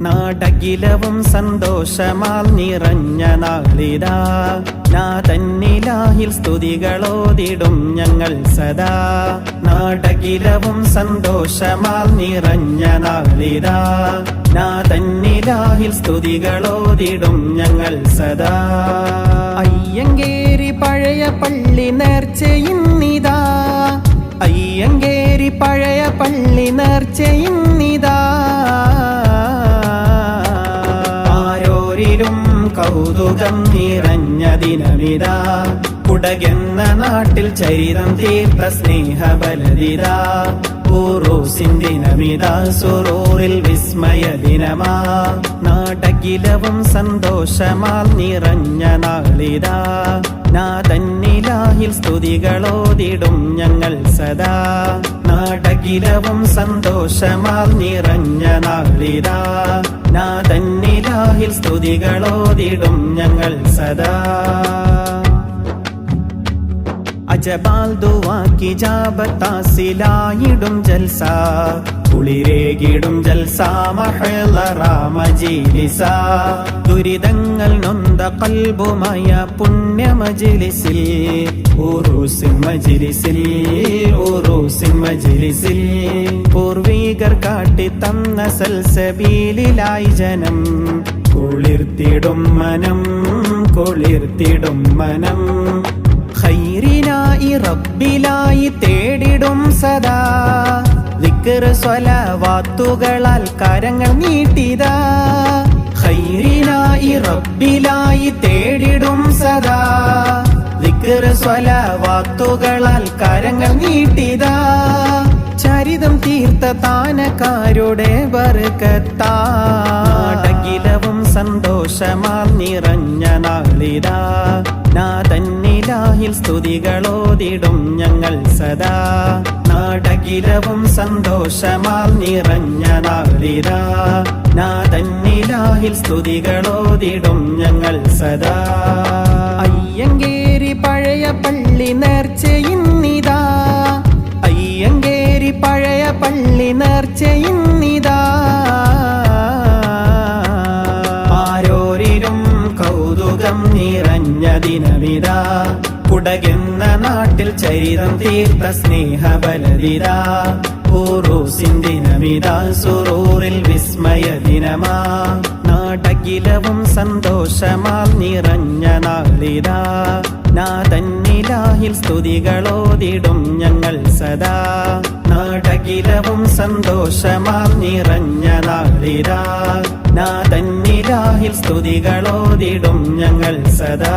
നാടകിലവും സന്തോഷമാൽ നിറഞ്ഞ നാളിതാ നാഥന്നിലാഹിൽ സ്തുതികളോതിടും ഞങ്ങൾ സദാ. നാടകിലവും സന്തോഷമാൽ നിറഞ്ഞ നാളിതാ നാഥന്നിലാഹിൽ സ്തുതികളോതിടും ഞങ്ങൾ സദാ. അയ്യങ്കേരി പഴയ പള്ളി നേർച്ചയിന്നിതാ, അയ്യങ്കേരി പഴയ പള്ളി നേർച്ചയിന്നിതാ. ആരോരിലും കൗതുകം നിറഞ്ഞ ദിനമിതാ, കുടകെന്ന നാട്ടിൽ ചരിതം തീർത്ത സ്നേഹബലതിതാ. ഉറൂസിൻ ദിനമിതാ, സുറൂറിൽ വിസ്മയ ദിനമാ. നാടകിലവും സന്തോഷമാൽ നിറഞ്ഞ നാളിതാ നാഥന്നിലാഹിൽ സ്തുതികളോതിടും ഞങ്ങൾ സദാ. നാടകിലവും സന്തോഷമാൽ നിറഞ്ഞ നാളിതാ നാഥന്നിലാഹിൽ സ്തുതികളോതിടും ഞങ്ങൾ സദാ. അജബാൽ ദുആക്ക് ഇജാബത്താസിലായിടും ജൽസ, കുളിരേകിടും ജൽസ മഹ്ളറ മജ്ലിസ. ദുരിതങ്ങൾ നൊന്ത ഖൽബുമായ പുണ്യ മജ്ലിസിൽ, ഉറൂസിൻ മജ്ലിസിൽ, ഉറൂസിൻ മജ്ലിസിൽ. പൂർവികർ കാട്ടിത്തന്ന സൽസബീലിലായി ജനം കുളിർത്തിടും മനം, കുളിർത്തിടും മനം. ഖൈറിനായി റബ്ബിലായി തേടിടും സദാ, ദിക്ർ സ്വലവാത്തുകളാൽ കരങ്ങൾ നീട്ടിതാ. ഖൈറിനായി റബ്ബിലായി തേടിടും സദാ, ദിക്ർ സ്വലവാത്തുകളാൽ കരങ്ങൾ നീട്ടിതാ. ചരിതം തീർത്ത താനക്കാരുടെ ബർക്കത്താ, നാടകിലവും സന്തോഷമാൽ നിറഞ്ഞ നാളിതാ നാഥന്നിലാഹിൽ സ്തുതികളോതിടും ഞങ്ങൾ സദാ. നാടകിലവും സന്തോഷമാൽ നിറഞ്ഞ നാളിതാ നാഥന്നിലാഹിൽ സ്തുതികളോതിടും ഞങ്ങൾ സദാ. അയ്യങ്കേരി പഴയ പള്ളി നേർച്ചയിന്നിതാ, അയ്യങ്കേരി പഴയ പള്ളി നേർച്ചയിന്നിതാ. ആരോരിലും കൗതുകം നിറഞ്ഞ ദിനമിതാ, കുടകെന്ന നാട്ടിൽ ചരിതം തീർത്ത സ്നേഹബലതിതാ. ഉറൂസിൻ ദിനമിതാ, സുറൂറിൽ വിസ്മയ ദിനമാ. നാടകിലവും സന്തോഷമാൽ നിറഞ്ഞ നാളിതാ നാഥന്നിലാഹിൽ സ്തുതികളോതിടും ഞങ്ങൾ സദാ. നാടകിലവും സന്തോഷമാൽ നിറഞ്ഞ നാളിതാ നാഥന്നിലാഹിൽ സ്തുതികളോതിടും ഞങ്ങൾ സദാ.